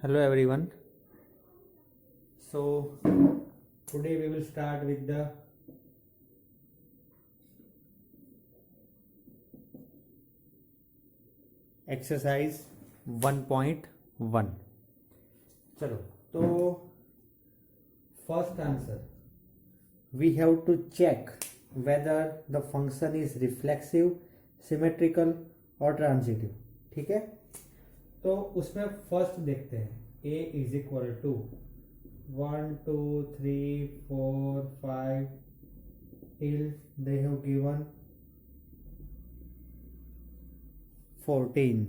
Hello everyone. So today we will start with the exercise 1.1. चलो तो first answer we have to check whether the function is reflexive, symmetrical or transitive. ठीक है, तो उसमें first देखते हैं a is equal to 1 2 3 4 5 till they have given 14.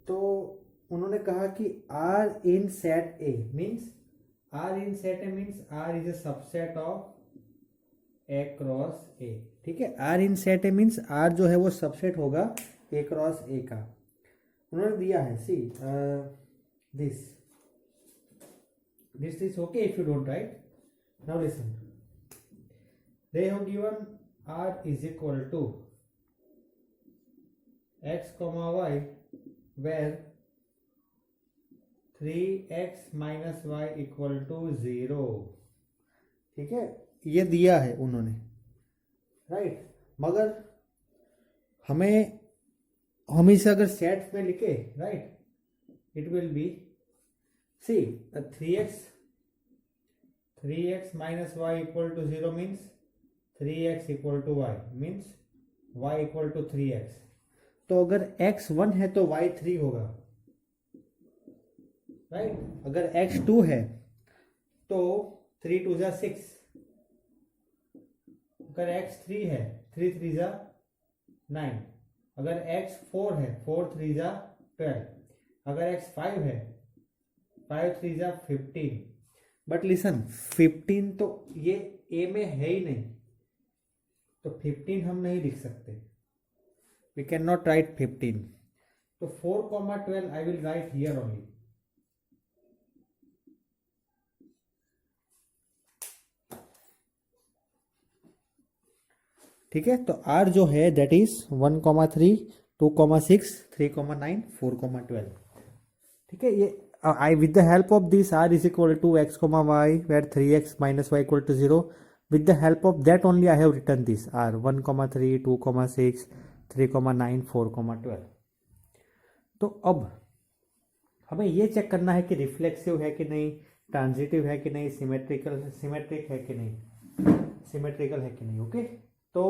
तो उन्होंने कहा कि R in set A means R is a subset of A cross A. ठीक है, R in set A means R जो है वो सबसेट होगा A क्रॉस A का. उन्होंने दिया है see this is okay if you don't write. Now listen, they have given R is equal to x, y where 3x minus y equal to 0. ठीक है, ये दिया है उन्होंने राइट. मगर हम इसे अगर सेट में लिखे right, it will be see 3x minus y equal to 0 means 3x equal to y means y equal to 3x. तो अगर x 1 है तो y 3 होगा राइट. अगर x 2 है तो 3 2 जा 6. अगर x 3 है 3 3 जा 9. अगर x 4 है 4 3 जा 12. अगर x 5 है 5 3 जा 15. बट लिसन 15 तो ये a में है ही नहीं, तो 15 हम नहीं लिख सकते. We can not write 15. तो 4, 12 I will write here only. ठीक है, तो R जो है दैट इज 1,3 2,6 3,9 4,12. ठीक है, ये I with the help of this R is equal to x, y where 3x minus y equal to 0. With the help of that only I have written this R 1,3 2,6 3,9 4,12. तो अब हमें ये check करना है कि रिफ्लेक्सिव है कि नहीं, ट्रांजिटिव है कि नहीं, सिमेट्रिक है कि नहीं, सिमेट्रिकल है कि नहीं. ओके, तो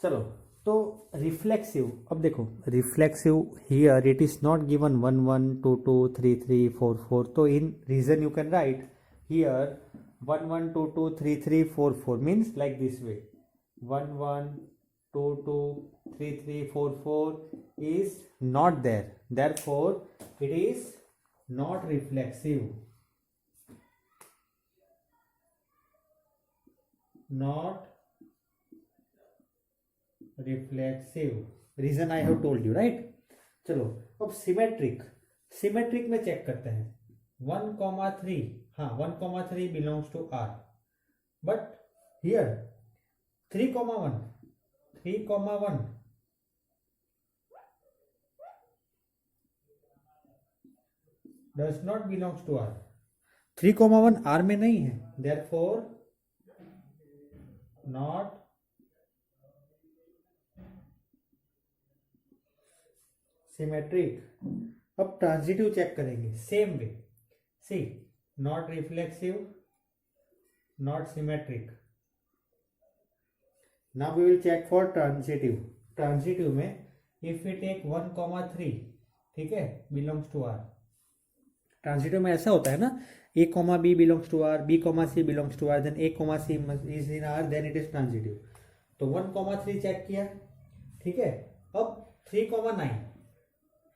चलो, तो रिफ्लेक्सिव. अब देखो reflexive here it is not given 1 1 2 2 3 3 4 4. तो in region you can write here 1 1 2 2 3 3 4 4 means like this way 1 1 2 2 3 3 4 4 is not there, therefore it is not reflexive. Not reflexive. Reason I have told you, right? चलो, अब symmetric में check करते हैं. 1,3 हाँ 1,3 belongs to R, but here 3,1 does not belongs to R. 3,1 R में नहीं है, therefore not symmetric. अब ट्रांजिटिव चेक करेंगे same way. See not reflexive, not symmetric. Now we will check for transitive. Transitive में if we take 1,3 ठीक है belongs to R. Transitive में ऐसा होता है ना, A, B belongs to R, B, C belongs to R, then A, C is in R, then it is transitive. तो 1,3 check किया. ठीक है, अब 3,9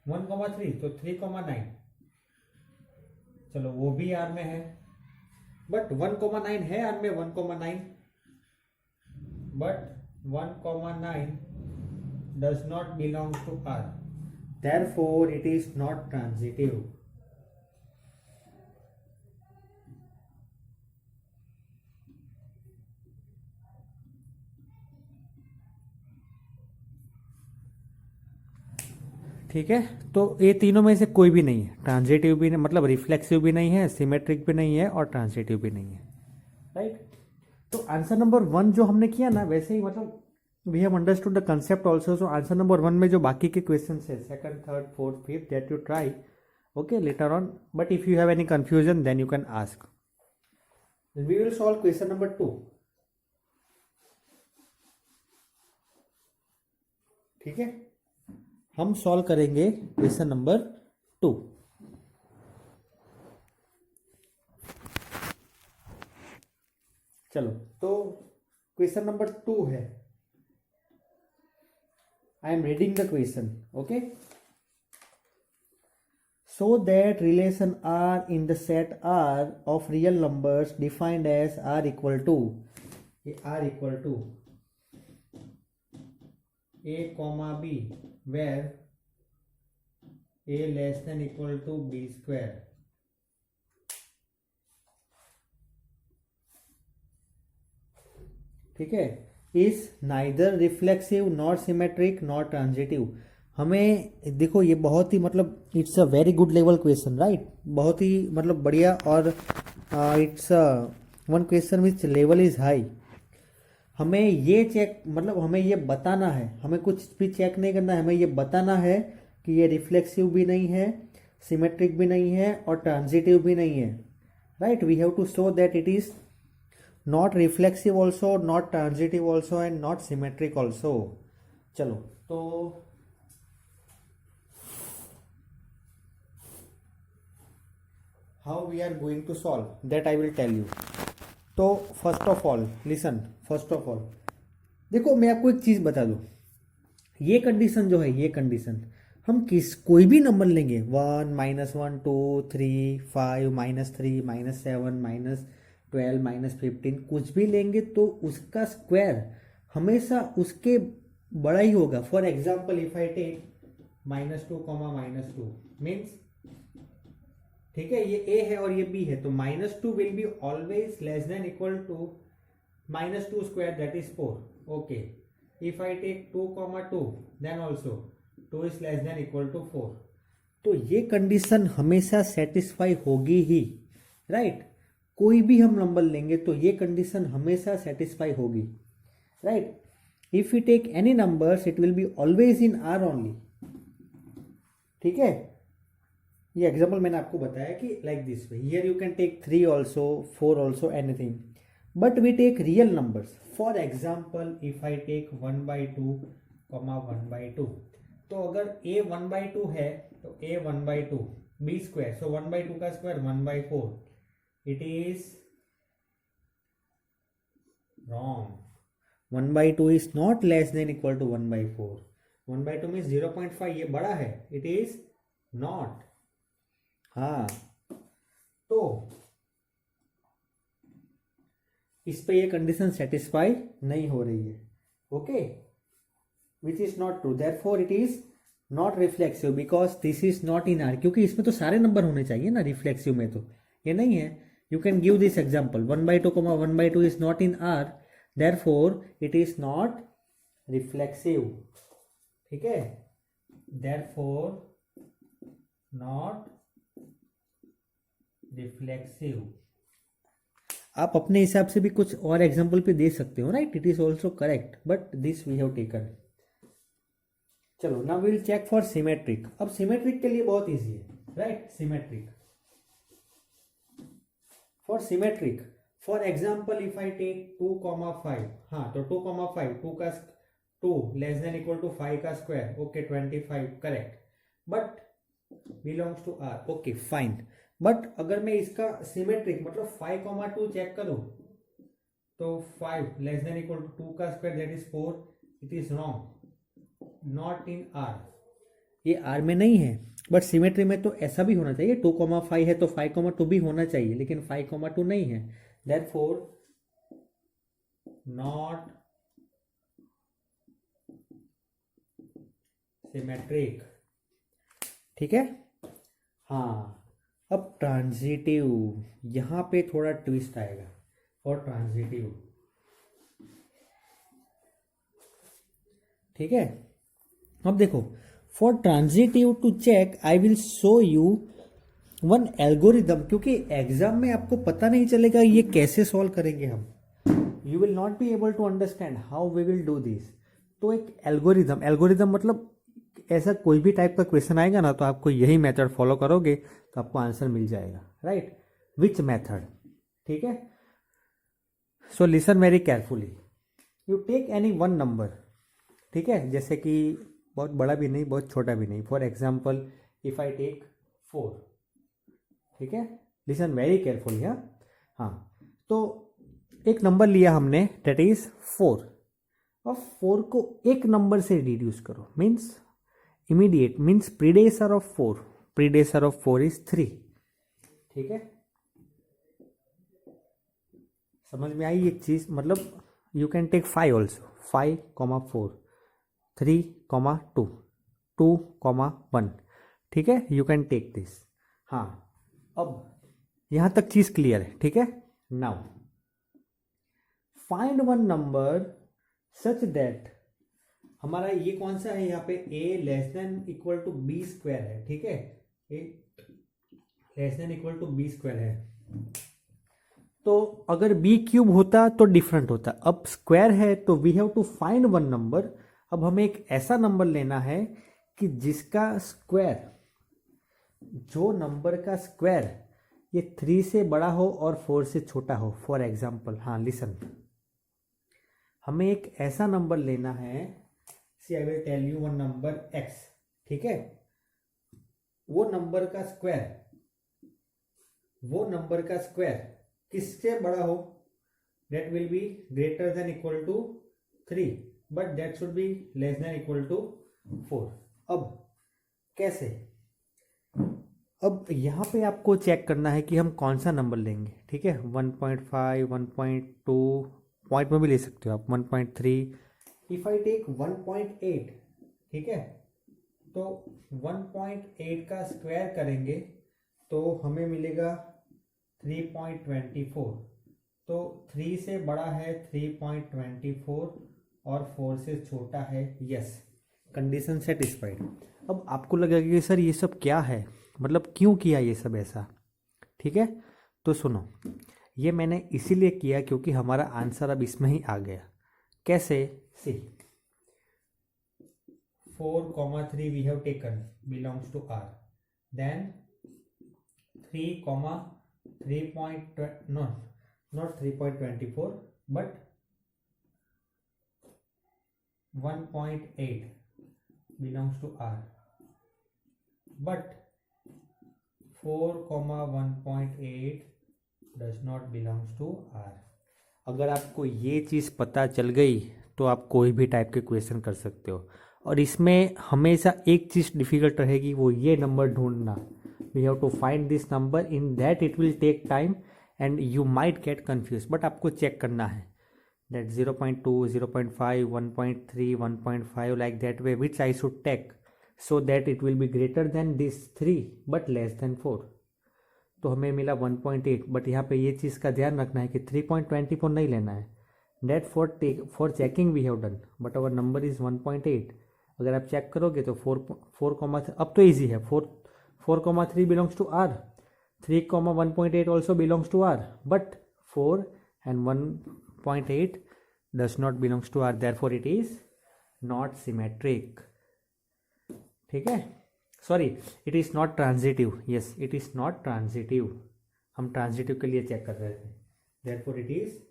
1,3 तो 3,9 चलो वो भी R में है, बट 1,9 है R में 1,9, but 1,9 does not belong to R, therefore it is not transitive. ठीक है, तो ये तीनों में से कोई भी नहीं है, ट्रांजिटिव भी नहीं, मतलब रिफ्लेक्सिव भी नहीं है, सिमेट्रिक भी नहीं है और ट्रांजिटिव भी नहीं है, राइट। तो आंसर नंबर 1 जो हमने किया ना, वैसे ही मतलब we have understood the concept also. So answer number 1 में जो बाकी के क्वेश्चन है, second, third, fourth, fifth, that you try okay later on, but if you have any confusion then you can ask. We will solve question number 2। ठीक है, हम solve करेंगे question number 2। चलो, तो क्वेश्चन नंबर 2 है, I am reading the question, okay. So that relation R in the set R of real numbers defined as R equal to A comma B, where A less than equal to B square, ठीक है, is neither reflexive not symmetric not transitive. हमें देखो ये बहुत ही मतलब it's a very good level question, right, बहुत ही मतलब बढ़िया, और it's one question which level is high. हमें ये चेक मतलब हमें ये बताना है, हमें कुछ भी चेक नहीं करना है, हमें ये बताना है कि ये रिफ्लेक्सिव भी नहीं है, सिमेट्रिक भी नहीं है और ट्रांजिटिव भी नहीं है, right. We have to show that it is not reflexive also, not transitive also and not symmetric also। चलो, तो how we are going to solve that I will tell you। तो first of all listen, first of all देखो मैं आपको एक चीज बता दूं, ये कंडीशन जो है, ये कंडीशन हम कोई भी नंबर लेंगे, 1 -1 2 3 5 -3 -7 -12 -15 कुछ भी लेंगे तो उसका स्क्वायर हमेशा उसके बड़ा ही होगा। For example if I take -2 -2 means, ठीक है, ये a है और ये b है, तो -2 will be always less than equal to -2 square that is 4, okay. If I take 2 2 then also 2 is less than equal to 4। तो ये कंडीशन हमेशा सेटिस्फाई होगी ही, राइट। कोई भी हम नंबर लेंगे तो ये कंडीशन हमेशा सेटिस्फाई होगी, right. If you take any numbers it will be always in R only, ठीक है। ये एग्जांपल मैंने आपको बताया कि like this way, here you can take 3 also, 4 also, anything, but we take real numbers. For example if I take 1/2 1/2, तो अगर a 1/2 है तो a 1/2 b स्क्वायर, सो 1/2 का square 1/4, it is wrong। 1/2 is not less than equal to 1/4। 1/2 means 0.5, ये बड़ा है, it is not। हाँ, तो इस पे ये कंडीशन सेटिस्फाई नहीं हो रही है, okay, which is not true, therefore it is not reflexive because this is not in are, क्योंकि इसमें तो सारे नंबर होने चाहिए ना, रिफ्लेक्सिव में तो ये नहीं है। You can give this example, 1/2 1/2 is not in R, therefore it is not reflexive, ठीक है, therefore not reflexive। आप अपने हिसाब से भी कुछ और एग्जाम्पल पे दे सकते हो, right, it is also correct, but this we have taken. चलो, now we will check for symmetric. अब सिमेट्रिक के लिए बहुत इजी है, right, symmetric. For symmetric, for example if I take 2 5, हाँ, तो 2 5 2 लेस देन इक्वल टू 5 का square, okay, 25, correct, but belongs to R, okay fine. But अगर मैं इसका सिमेट्रिक मतलब 5 2 चेक करूं, तो 5 लेस देन इक्वल टू 2 का square that is 4, it is wrong, not in are, ये आर में नहीं है। बट सिमेट्री में तो ऐसा भी होना चाहिए, 2 5 है तो 5 2 भी होना चाहिए, लेकिन 5 2 नहीं है, देयरफॉर नॉट सिमेट्रिक, ठीक है। हाँ, अब ट्रांजिटिव, यहां पे थोड़ा ट्विस्ट आएगा और ट्रांजिटिव, ठीक है। अब देखो, for transitive to check I will show you one algorithm, क्योंकि एग्जाम में आपको पता नहीं चलेगा ये कैसे सॉल्व करेंगे हम, you will not be able to understand how we will do this. तो एक एल्गोरिदम मतलब ऐसा कोई भी टाइप का क्वेश्चन आएगा ना, तो आपको यही मेथड फॉलो करोगे तो आपको आंसर मिल जाएगा, राइट। विच मेथड, ठीक है। So listen very carefully, you take any one number, ठीक है, जैसे कि बहुत बड़ा भी नहीं बहुत छोटा भी नहीं। For example if I take 4, ठीक है, लिसन वेरी केयरफुली। हाँ, तो एक नंबर लिया हमने डेट इज 4, और 4 को एक नंबर से रिड्यूस करो, means immediate, means predecessor of 4 is 3, ठीक है। समझ में आई एक चीज, मतलब यू कैन टेक 5 ऑल्सो, 5,4, 3,2, 2,1, ठीक है, यू कैन टेक दिस। हाँ, अब यहां तक चीज क्लियर है, ठीक है। Now find one number such that, हमारा ये कौन सा है यहाँ पे, a less than equal to B square है, ठीक है, a less than equal to B square है। तो अगर b क्यूब होता तो डिफरेंट होता, अब स्क्वायर है तो we have to find one number. अब हमें एक ऐसा नंबर लेना है कि जिसका स्क्वायर, जो नंबर का स्क्वायर ये 3 से बड़ा हो और 4 से छोटा हो। फॉर एग्जाम्पल, हाँ लिसन, हमें एक ऐसा नंबर लेना है, see I will tell you one number x, ठीक है, वो नंबर का स्क्वायर किससे बड़ा हो, that will be greater than equal to 3, but that should be less than equal to 4। अब कैसे, अब यहां पे आपको चेक करना है कि हम कौन सा नंबर लेंगे, ठीक है। 1.5, 1.2, पॉइंट में भी ले सकते हो आप, 1.3। इफ आई टेक 1.8, ठीक है, तो 1.8 का स्क्वायर करेंगे तो हमें मिलेगा 3.24। तो 3 से बड़ा है 3.24 और 4 से छोटा है, यस, कंडीशन सेटिस्फाइड। अब आपको लगेगा कि सर ये सब क्या है, मतलब क्यों किया ये सब ऐसा, ठीक है। तो सुनो, ये मैंने इसीलिए किया क्योंकि हमारा आंसर अब इसमें ही आ गया। कैसे, सी 4,3 we have taken belongs to R, then not 3.24 but 1.8 belongs to R, but 4,1.8 does not belongs to R। अगर आपको ये चीज़ पता चल गई तो आप कोई भी टाइप के क्वेश्चन कर सकते हो। और इसमें हमेशा एक चीज़ डिफिकल्ट रहेगी, वो ये नंबर ढूंढना। We have to find this number, in that it will take time and you might get confuse, but आपको चेक करना है that 0.2, 0.5, 1.3, 1.5 like that way which I should take so that it will be greater than this 3 but less than 4। तो हमें मिला 1.8, but यहाँ पे ये चीज़ का ध्यान रखना है कि 3.24 नहीं लेना है। That for checking we have done, but our number is 1.8। अगर आप चेक करोगे तो 4, अब तो इजी है, 4,3 belongs to R, 3,1.8 also belongs to R, but 4 and 1.8 does not belongs to R, therefore it is not symmetric, ठीक है। Sorry, it is not transitive, yes it is not transitive, हम transitive के लिए check कर रहे थे। Therefore it is,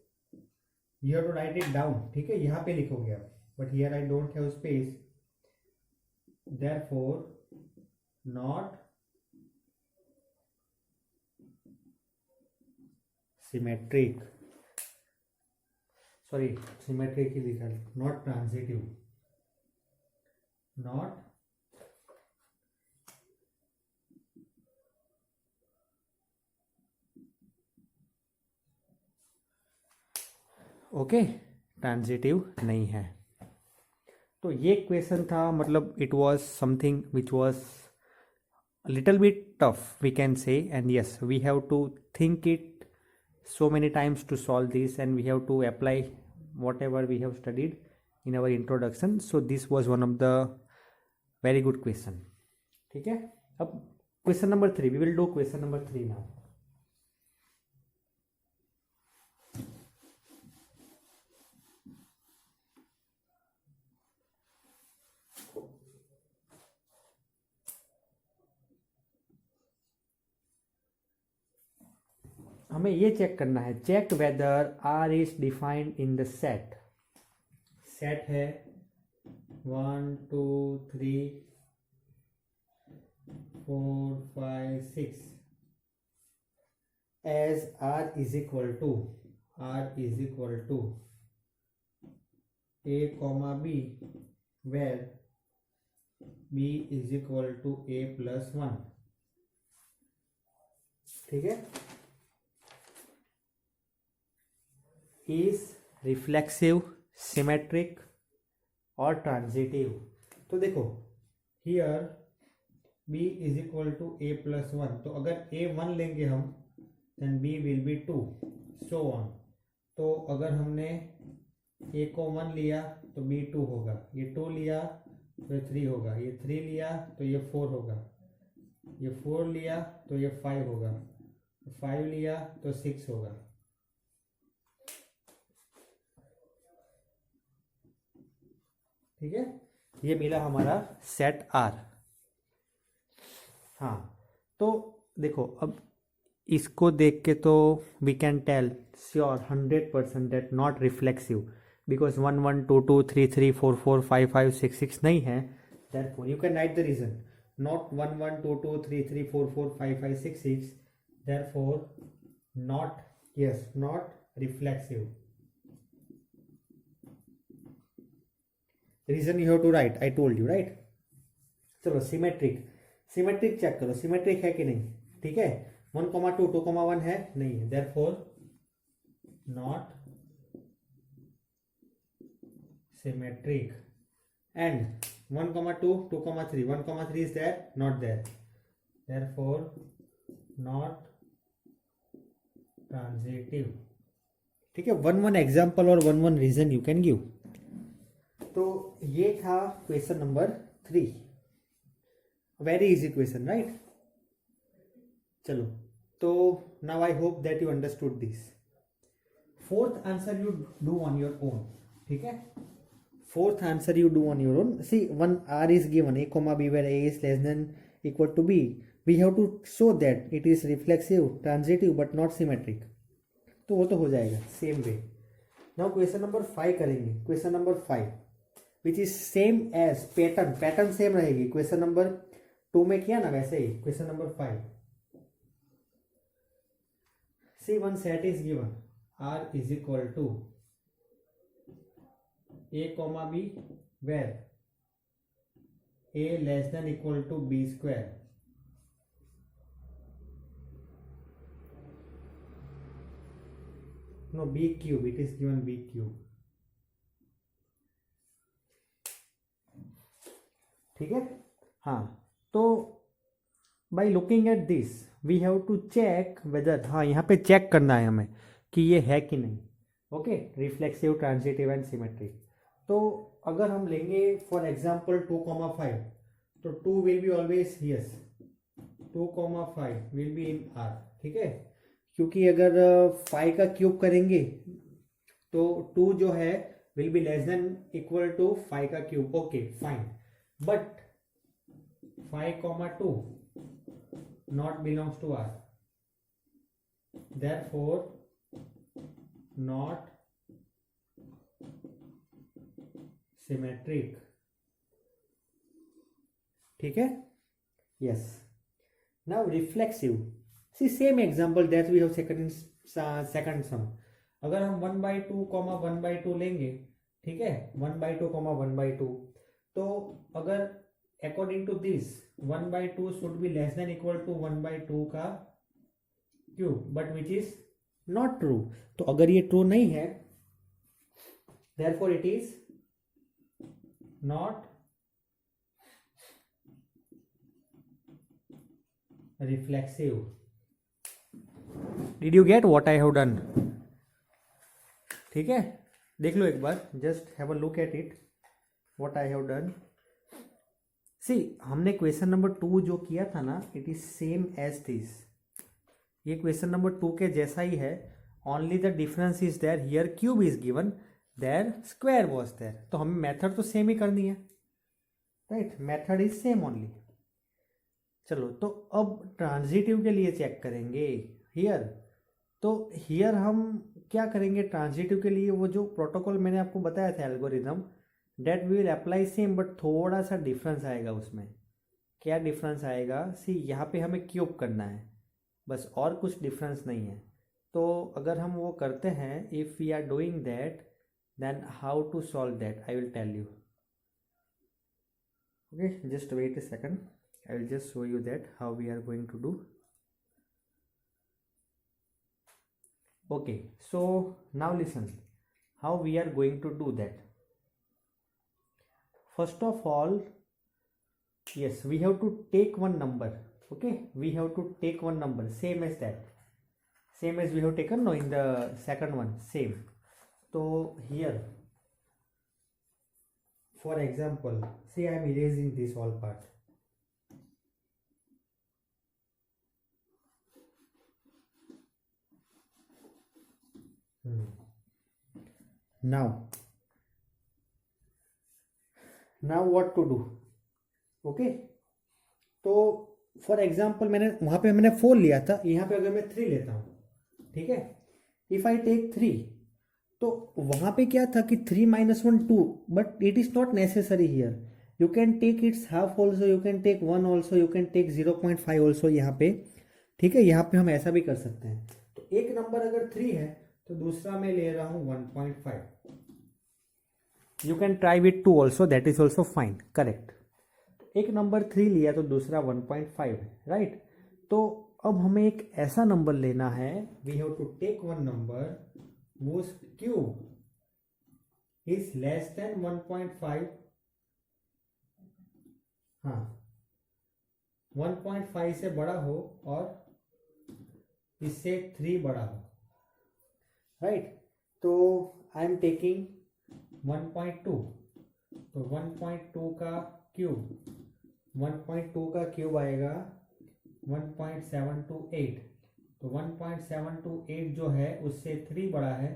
you have to write it down, ठीक है, यहाँ पे लिखोगे आप, but here I don't have space, therefore not symmetric, sorry symmetric ही लिखा है, not transitive, not okay, transitive नहीं है। तो ये क्वेश्चन था, मतलब it was something which was little bit tough we can say, and yes we have to think it so many times to solve this, and we have to apply whatever we have studied in our introduction. So this was one of the very good question. ठीक है, अब question number 3, we will do question number 3 now. हमें ये check करना है, check whether R is defined in the set. Set है 1 2 3 4 5 6 as r is equal to a comma b where b is equal to a plus 1। ठीक है, is reflexive, symmetric और transitive. तो देखो here b is equal to a plus 1, तो अगर a 1 लेंगे हम then b will be 2, so on. तो अगर हमने a को 1 लिया तो b 2 होगा, ये 2 लिया तो ये 3 होगा, ये 3 लिया तो ये 4 होगा, ये 4 लिया तो ये 5 होगा, 5 लिया तो 6 होगा। ठीक है, ये मिला हमारा सेट आर। हाँ, तो देखो अब इसको देख के तो we can tell sure 100% that not reflexive, because 1 1 2 2 3 3 4 4 5 5 6 6 नहीं है। Therefore you can write the reason, not 1 1 2 2 3 3 4 4 5 5 6 6, therefore not, yes, not reflexive. Reason you have to write, I told you, right. चलो सिमेट्रिक, सिमेट्रिक चेक करो, symmetric है कि नहीं। ठीक है, 1 2 2 1 है, नहीं है, therefore not symmetric. And 1 2 2 3 1 3 is there, not there, therefore not transitive. ठीक है, 1 एग्जाम्पल और 1 रीजन यू कैन गिव। तो ये था question number 3, very easy question, right. चलो, तो now I hope that you understood this. Fourth answer you do on your own. ठीक है, fourth answer you do on your own. See, one r is given, a comma b where a is less than equal to b. We have to show that it is reflexive, transitive but not symmetric. तो वो तो हो जाएगा same way. Now question number 5 करेंगे, question number 5 which is same as pattern, pattern सेम रहेगी question number 2 में किया ना, वैसे ही question number 5। See one set is given, r is equal to a comma b where a less than equal to b square। no, b cube, it is given b cube। ठीक है, हाँ, तो by looking at this we have to check whether, हाँ यहाँ पे check करना है हमें कि ये है कि नहीं। Okay, reflexive, transitive and symmetric. तो अगर हम लेंगे फॉर एग्जाम्पल 2,5, तो 2 will be always, yes, 2,5 will be in are. ठीक है, क्योंकि अगर 5 का क्यूब करेंगे तो 2 जो है will be less than equal to 5 का cube. Okay fine, but 5,2 not belongs to R, therefore not symmetric। ठीक है, yes। now reflexive, see same example that we have taken in second sum। अगर हम 1/2 1/2 लेंगे, ठीक है, 1/2 1/2, तो अगर according to this 1/2 should be less than equal to 1/2 का cube, but which is not true. तो अगर ये ट्रू नहीं है, therefore it is not reflexive. Did you get what I have done? ठीक है, देख लो एक बार, just have a look at it, what I have done. See हमने क्वेश्चन नंबर 2 जो किया था ना, it is same as this, ये क्वेश्चन नंबर 2 के जैसा ही है, only the difference is there here cube is given, there square was there. तो हमें मेथड तो सेम ही करनी है, right, method is same only. चलो तो अब ट्रांजिटिव के लिए चेक करेंगे हियर। तो हियर हम क्या करेंगे ट्रांजिटिव के लिए, वो जो प्रोटोकॉल मैंने आपको बताया था algorithm, that we will apply same, but थोड़ा सा डिफरेंस आएगा उसमें। क्या डिफरेंस आएगा, सी यहाँ पे हमें क्यूब करना है बस, और कुछ डिफरेंस नहीं है। तो अगर हम वो करते हैं, if we are doing that, then how to solve that I will tell you. Okay, just wait a second, I will just show you that how we are going to do. Okay, so now listen how we are going to do that. First of all, yes, we have to take one number. Okay, we have to take one number same as that, same as we have taken no in the second one, same. So here for example, say I am erasing this whole part. now what to do? Okay, तो for example मैंने वहां पे मैंने 4 लिया था, यहाँ पे अगर मैं 3 लेता हूँ, ठीक है, इफ आई टेक 3, तो वहां पे क्या था कि 3 - 1 2, but it is not necessary here, you can take its half also, you can take 1 also, you can take 0.5 also यहाँ पे, ठीक है, यहाँ पे हम ऐसा भी कर सकते हैं। तो एक नंबर अगर 3 है तो दूसरा मैं ले रहा हूँ 1.5, you can try with 2 also, that is also fine, correct. एक नंबर 3 लिया तो दूसरा 1.5 है, राइट। तो अब हमें एक ऐसा नंबर लेना है, we have to take one number whose cube is less than 1.5, हाँ 1.5 से बड़ा हो और इससे 3 बड़ा हो, राइट। तो आई एम टेकिंग 1.2, तो 1.2 का क्यूब, 1.2 का क्यूब आएगा 1.728, तो 1.728 जो है उससे 3 बड़ा है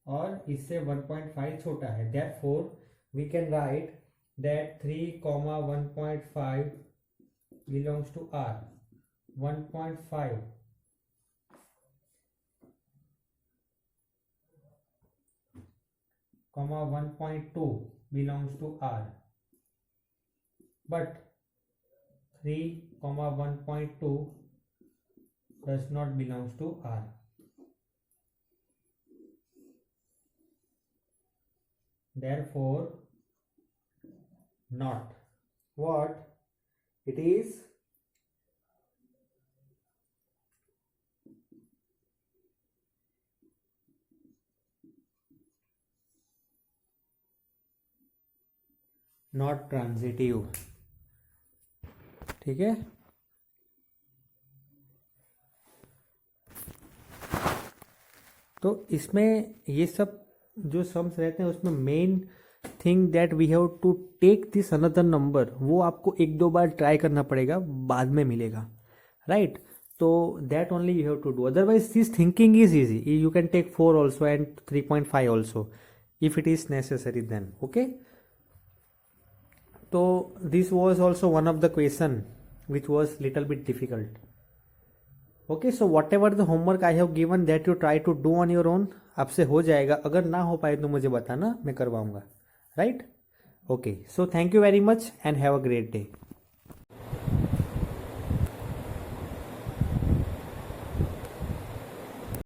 और इससे 1.5 छोटा है, therefore we can write that 3, 1.5 belongs to R, 1.5 1.2 belongs to R, but 3, 1.2 does not belongs to R. Therefore, not what it is not transitive, ठीक है। तो इसमें ये सब जो सम्स रहते हैं उसमें main thing that we have to take this another number, वो आपको 1-2 बार ट्राई करना पड़ेगा, बाद में मिलेगा, राइट। तो that only you have to do, otherwise this thinking is easy, you can take 4 also and 3.5 also if it is necessary then, okay. तो this was also one of the question which was little bit difficult. Okay, so whatever the homework I have given that you try to do on your own, आपसे हो जाएगा, अगर ना हो पाए तो मुझे बताना, मैं करवाऊंगा, right. Okay, so thank you very much and have a great day.